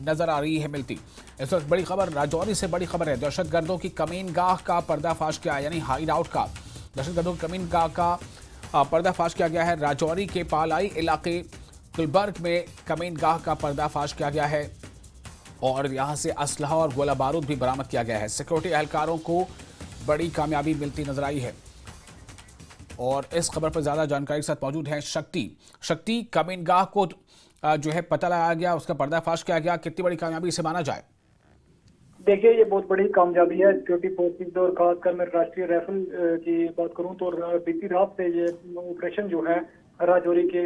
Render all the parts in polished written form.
नजर आ रही है मिलती। इस वक्त बड़ी खबर राजौरी से बड़ी खबर है। दहशतगर्दों की कमीनगाह का पर्दाफाश किया, यानी हाइड आउट का दहशतगर्दों की कमीनगाह का पर्दाफाश किया गया है। राजौरी के पालाई इलाके गुलबर्ग में कमीनगाह का पर्दाफाश किया गया है और यहां से असलहा और गोला बारूद भी बरामद किया गया है। सिक्योरिटी एहलकारों को बड़ी कामयाबी मिलती नजर आई है। और इस खबर पर ज्यादा जानकारी के साथ मौजूद है शक्ति। कमीनगाह को जो है पता लगाया गया, उसका पर्दाफाश किया गया, कितनी बड़ी कामयाबी इसे माना जाए? देखिए, ये बहुत बड़ी कामयाबी है सिक्योरिटी फोर्सेज और खासकर मैं राष्ट्रीय राइफल की बात करूं तो बीती रात से ये ऑपरेशन जो है राजौरी के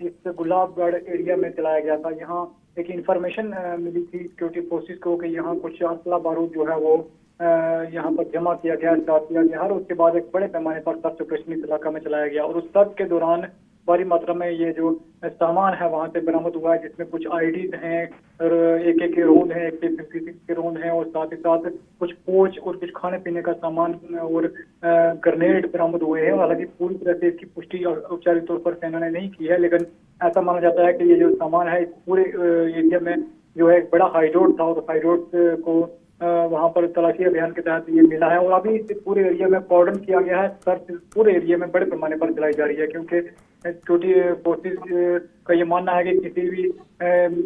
इस गुलाबगढ़ एरिया में चलाया गया था। यहाँ एक इंफॉर्मेशन मिली थी सिक्योरिटी फोर्सेज को कि यहाँ कुछ असला बारूद जो है वो यहाँ पर जमा किया गया, स्टार्ट किया गया और उसके बाद एक बड़े पैमाने पर सर्च ऑपरेशन इस इलाका में चलाया गया और उस सर्च के दौरान भारी मात्रा में ये जो सामान है वहां से बरामद हुआ है, जिसमें कुछ आईडीज हैं और एक रोंद है, AK-56 के रोंद हैं और साथ ही साथ कुछ पोच और कुछ खाने पीने का सामान और ग्रेनेड बरामद हुए हैं। हालांकि पूरी तरह से इसकी पुष्टि औपचारिक तौर पर सेना ने नहीं की है, लेकिन ऐसा माना जाता है कि ये जो सामान है इस पूरे एरिया में जो है एक बड़ा हाईरोड था और हाईरोड को वहां पर तलाशी अभियान के तहत ये मिला है और अभी इस पूरे एरिया में कॉर्डन किया गया है। सर्च पूरे एरिया में बड़े पैमाने पर चलाई जा रही है क्योंकि सिक्योरिटी फोर्सेज का ये मानना है कि किसी भी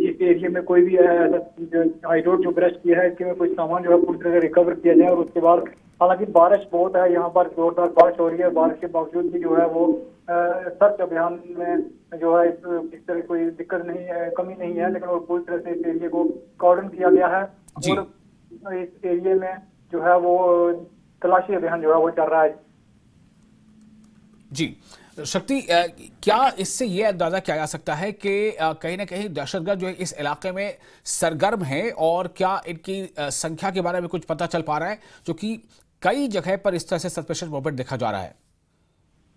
इस एरिया में कोई भी हाईरोड जो ब्रेस्ट किया है इसके में कोई सामान जो है पूरी तरह से रिकवर किया जाए। और उसके बाद हालांकि बारिश बहुत है, यहाँ पर जोरदार बारिश हो रही है, बारिश के बावजूद भी जो है वो सर्च अभियान में जो है इस तरह कोई दिक्कत नहीं है, कमी नहीं है, लेकिन वो पूरी तरह से इस एरिया को कॉर्डन किया गया है और इस एरिया में जो है वो तलाशी अभियान जो है वो चल रहा है। जी शक्ति, क्या इससे ये अंदाजा किया जा सकता है कि कहीं ना कहीं दहशतगर्द जो है इस इलाके में सरगर्म है और क्या इनकी संख्या के बारे में कुछ पता चल पा रहा है, जो कि कई जगह पर इस तरह से सस्पेशियस मूवमेंट देखा जा रहा है?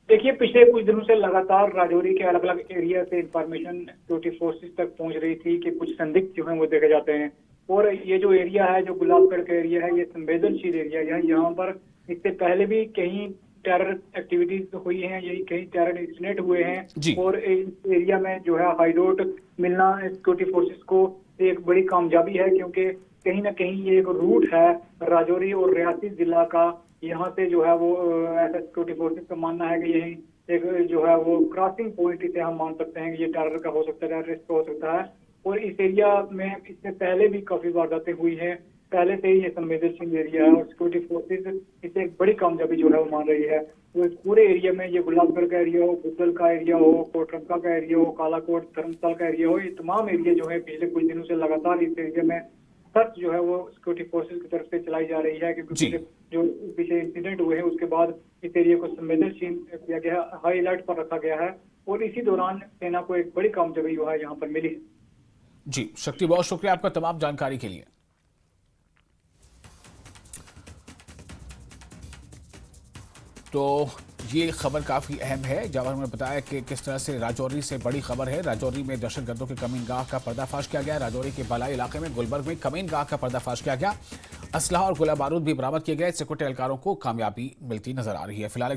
देखिए, पिछले कुछ दिनों से लगातार राजौरी के अलग अलग एरिया से इंफॉर्मेशन सिक्योरिटी फोर्सेज तक पहुंच रही थी कि कुछ संदिग्ध जो है वो देखे जाते हैं और ये जो एरिया है, जो गुलाबगढ़ का एरिया है, ये संवेदनशील एरिया है। यहाँ पर इससे पहले भी कहीं टेरर एक्टिविटीज हुई हैं, यही कहीं टेरर इंसिडेंट हुए हैं और इस एरिया में जो है हाईरोड मिलना सिक्योरिटी फोर्सेज को एक बड़ी कामयाबी है क्योंकि कहीं ना कहीं ये एक रूट है राजौरी और रियासी जिला का। यहाँ से जो है वो ऐसा सिक्योरिटी फोर्सेज का मानना है कि यही एक जो है वो क्रॉसिंग पॉइंट इसे हम मान सकते हैं कि ये टेरर का हो सकता है, टेररिस्ट का हो सकता है। और इस एरिया में इससे पहले भी काफी वारदातें हुई हैं, पहले से ही ये संवेदनशील एरिया है और सिक्योरिटी फोर्सेज इसे एक बड़ी कामयाबी जो है वो मान रही है। तो इस पूरे एरिया में ये गुलाबगढ़ का एरिया हो, बुद्धल का एरिया हो, कोटरंका का एरिया हो, कालाकोट धर्मस्थल का एरिया हो, ये तमाम एरिया जो है पिछले कुछ दिनों से लगातार इस एरिया में सर्च जो है वो सिक्योरिटी फोर्सेज की तरफ से चलाई जा रही है क्योंकि जो पीछे इंसिडेंट हुए हैं उसके बाद इस एरिया को संवेदनशील किया गया, हाई अलर्ट पर रखा गया है और इसी दौरान सेना को एक बड़ी कामयाबी जो है यहाँ पर मिली। जी शक्ति, बहुत शुक्रिया आपका तमाम जानकारी के लिए। तो ये खबर काफी अहम है, जब हमने बताया कि किस तरह से राजौरी से बड़ी खबर है। राजौरी में दहशतगर्दों के कमीनगाह का पर्दाफाश किया गया। राजौरी के बालाई इलाके में गुलबर्ग में कमीनगाह का पर्दाफाश किया गया। असलहा और गोला बारूद भी बरामद किए गए। सिक्योरिटी एहलकारों को कामयाबी मिलती नजर आ रही है। फिलहाल